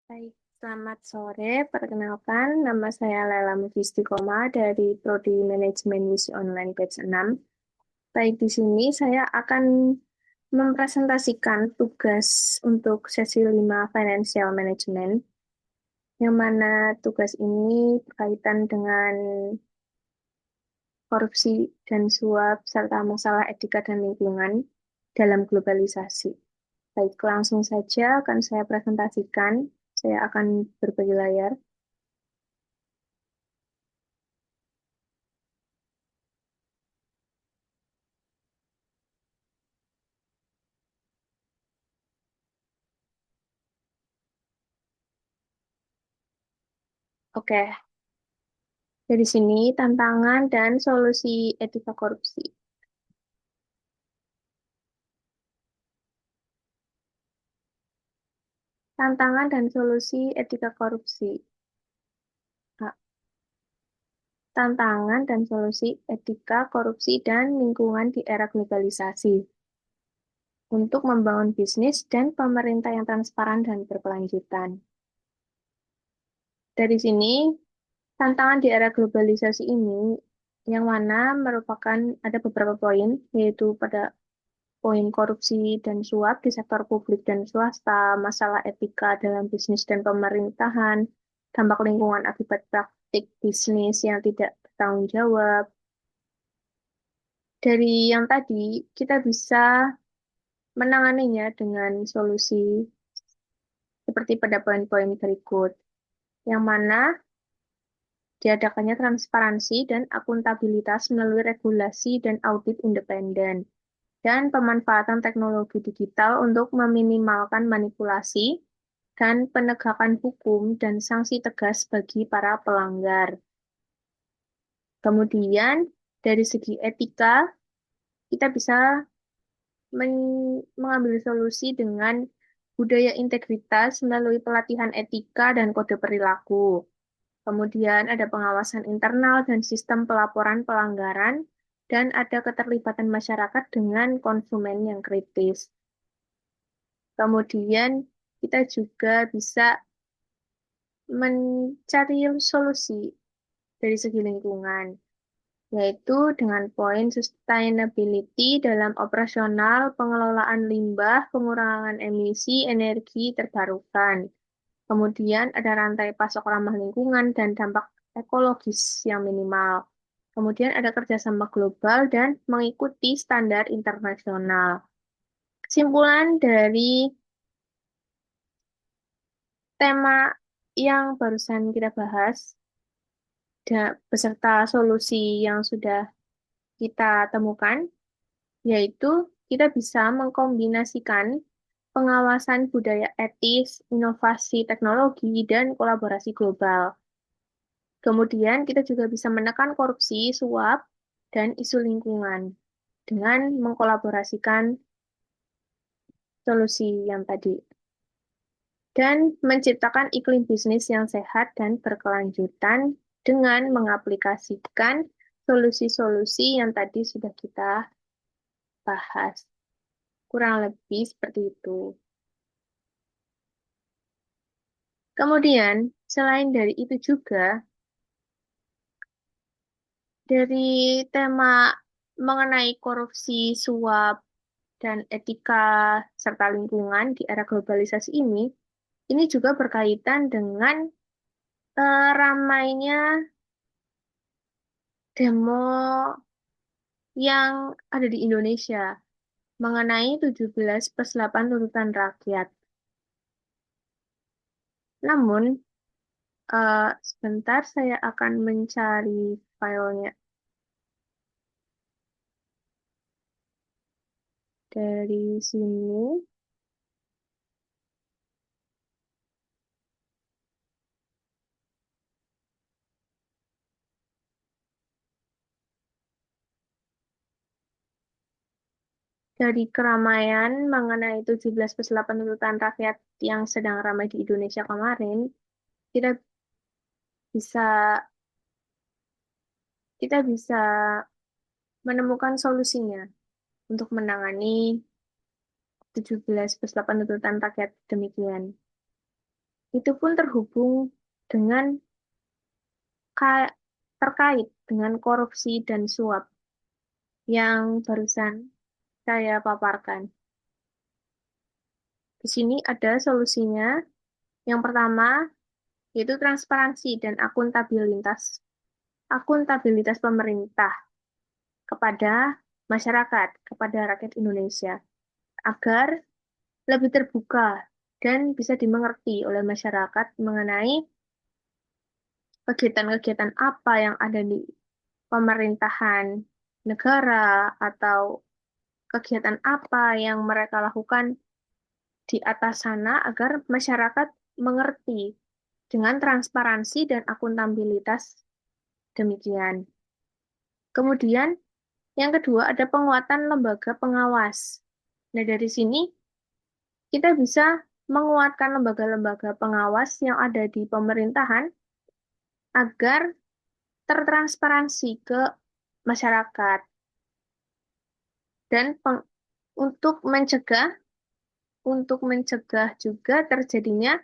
Baik, selamat sore. Perkenalkan, nama saya Lela Mufistiqomah dari Prodi Manajemen Wisi Online Batch 6. Baik, di sini saya akan mempresentasikan tugas untuk sesi 5 Financial Management, yang mana tugas ini berkaitan dengan korupsi dan suap, serta masalah etika dan lingkungan dalam globalisasi. Baik, langsung saja akan saya presentasikan. Saya akan berbagi layar. Oke, dari sini tantangan dan solusi etika korupsi. Tantangan dan solusi etika korupsi. Nah, tantangan dan solusi etika korupsi dan lingkungan di era globalisasi untuk membangun bisnis dan pemerintah yang transparan dan berkelanjutan. Dari sini, tantangan di era globalisasi ini yang mana merupakan ada beberapa poin, yaitu pada poin korupsi dan suap di sektor publik dan swasta, masalah etika dalam bisnis dan pemerintahan, dampak lingkungan akibat praktik bisnis yang tidak bertanggung jawab. Dari yang tadi, kita bisa menanganinya dengan solusi seperti pada poin-poin berikut, yang mana diadakannya transparansi dan akuntabilitas melalui regulasi dan audit independen, dan pemanfaatan teknologi digital untuk meminimalkan manipulasi dan penegakan hukum dan sanksi tegas bagi para pelanggar. Kemudian, dari segi etika, kita bisa mengambil solusi dengan budaya integritas melalui pelatihan etika dan kode perilaku. Kemudian ada pengawasan internal dan sistem pelaporan pelanggaran, dan ada keterlibatan masyarakat dengan konsumen yang kritis. Kemudian kita juga bisa mencari solusi dari segi lingkungan, yaitu dengan poin sustainability dalam operasional, pengelolaan limbah, pengurangan emisi energi terbarukan. Kemudian ada rantai pasok ramah lingkungan dan dampak ekologis yang minimal. Kemudian ada kerjasama global dan mengikuti standar internasional. Kesimpulan dari tema yang barusan kita bahas, beserta solusi yang sudah kita temukan, yaitu kita bisa mengkombinasikan pengawasan budaya etis, inovasi teknologi, dan kolaborasi global. Kemudian kita juga bisa menekan korupsi, suap, dan isu lingkungan dengan mengkolaborasikan solusi yang tadi. Dan menciptakan iklim bisnis yang sehat dan berkelanjutan dengan mengaplikasikan solusi-solusi yang tadi sudah kita bahas. Kurang lebih seperti itu. Kemudian, selain dari itu juga, dari tema mengenai korupsi, suap, dan etika serta lingkungan di era globalisasi ini juga berkaitan dengan ramainya demo yang ada di Indonesia mengenai 17+8 tuntutan rakyat. Namun, sebentar saya akan mencari filenya dari sini. Dari keramaian mengenai 17+8 tuntutan rakyat yang sedang ramai di Indonesia kemarin, kita bisa kita bisa menemukan solusinya untuk menangani 17+8 tuntutan rakyat demikian. itu pun terhubung dengan ka- terkait dengan korupsi dan suap yang barusan saya paparkan. Di sini ada solusinya. Yang pertama, yaitu transparansi dan akuntabilitas. Akuntabilitas pemerintah kepada masyarakat, kepada rakyat Indonesia, agar lebih terbuka dan bisa dimengerti oleh masyarakat mengenai kegiatan-kegiatan apa yang ada di pemerintahan negara atau kegiatan apa yang mereka lakukan di atas sana agar masyarakat mengerti dengan transparansi dan akuntabilitas demikian. Kemudian yang kedua ada penguatan lembaga pengawas. Nah, dari sini kita bisa menguatkan lembaga-lembaga pengawas yang ada di pemerintahan agar tertransparansi ke masyarakat dan untuk mencegah juga terjadinya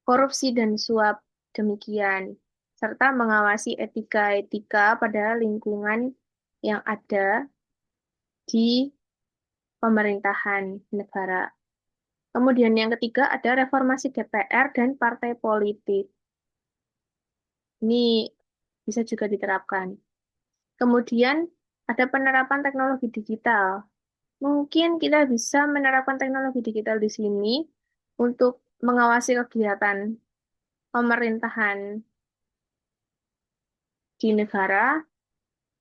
korupsi dan suap demikian serta mengawasi etika-etika pada lingkungan yang ada di pemerintahan negara. Kemudian yang ketiga ada reformasi DPR dan partai politik. Ini bisa juga diterapkan. Kemudian ada penerapan teknologi digital. Mungkin kita bisa menerapkan teknologi digital di sini untuk mengawasi kegiatan pemerintahan di negara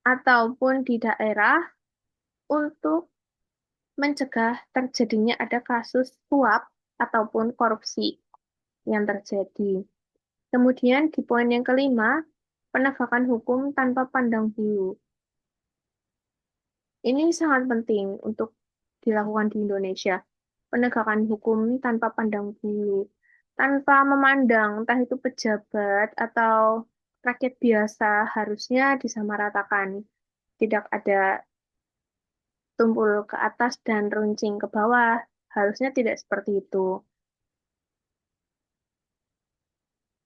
ataupun di daerah untuk mencegah terjadinya ada kasus suap ataupun korupsi yang terjadi. Kemudian di poin yang kelima, penegakan hukum tanpa pandang bulu. Ini sangat penting untuk dilakukan di Indonesia. Penegakan hukum tanpa pandang bulu, tanpa memandang entah itu pejabat atau rakyat biasa harusnya disamaratakan. Tidak ada tumpul ke atas dan runcing ke bawah. Harusnya tidak seperti itu.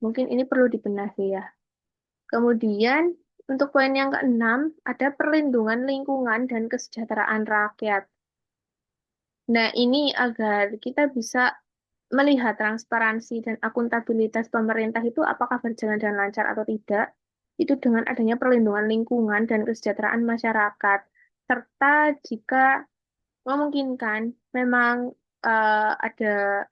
Mungkin ini perlu dibenahi ya. Kemudian untuk poin yang keenam, ada perlindungan lingkungan dan kesejahteraan rakyat. Nah, ini agar kita bisa melihat transparansi dan akuntabilitas pemerintah itu apakah berjalan dengan lancar atau tidak, itu dengan adanya perlindungan lingkungan dan kesejahteraan masyarakat. Serta jika memungkinkan, memang ada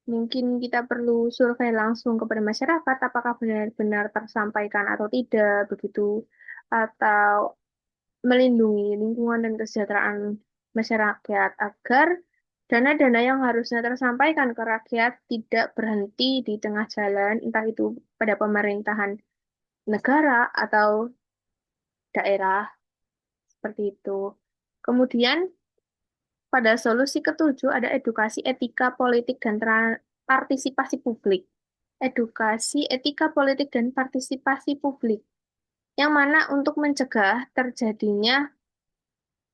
mungkin kita perlu survei langsung kepada masyarakat apakah benar-benar tersampaikan atau tidak, begitu. Atau melindungi lingkungan dan kesejahteraan masyarakat agar dana-dana yang harusnya tersampaikan ke rakyat tidak berhenti di tengah jalan, entah itu pada pemerintahan negara atau daerah, seperti itu. Kemudian, pada solusi ketujuh ada edukasi etika politik dan partisipasi publik. Edukasi etika politik dan partisipasi publik, yang mana untuk mencegah terjadinya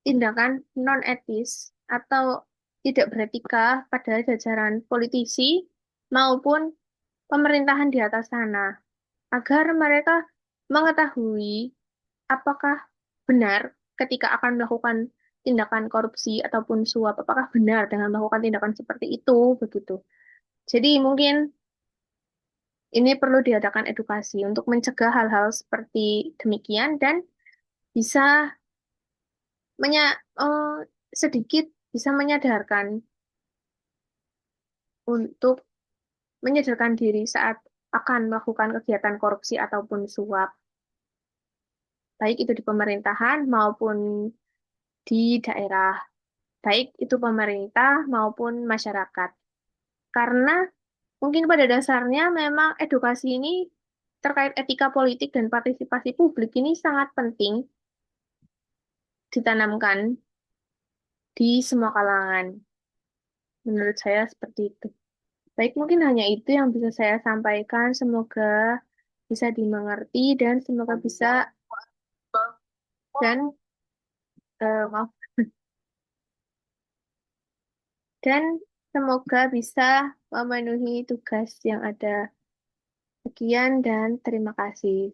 tindakan non-etis atau tidak beretika pada jajaran politisi maupun pemerintahan di atas sana, agar mereka mengetahui apakah benar ketika akan melakukan tindakan korupsi ataupun suap, apakah benar dengan melakukan tindakan seperti itu, begitu. Jadi mungkin ini perlu diadakan edukasi untuk mencegah hal-hal seperti demikian dan bisa eh, sedikit bisa untuk menyadarkan diri saat akan melakukan kegiatan korupsi ataupun suap, baik itu di pemerintahan maupun di daerah, baik itu pemerintah maupun masyarakat. Karena mungkin pada dasarnya memang edukasi ini terkait etika politik dan partisipasi publik ini sangat penting ditanamkan di semua kalangan. Menurut saya seperti itu. Baik, mungkin hanya itu yang bisa saya sampaikan. Semoga bisa dimengerti dan semoga bisa dan maaf dan Semoga bisa memenuhi tugas yang ada. Sekian dan terima kasih.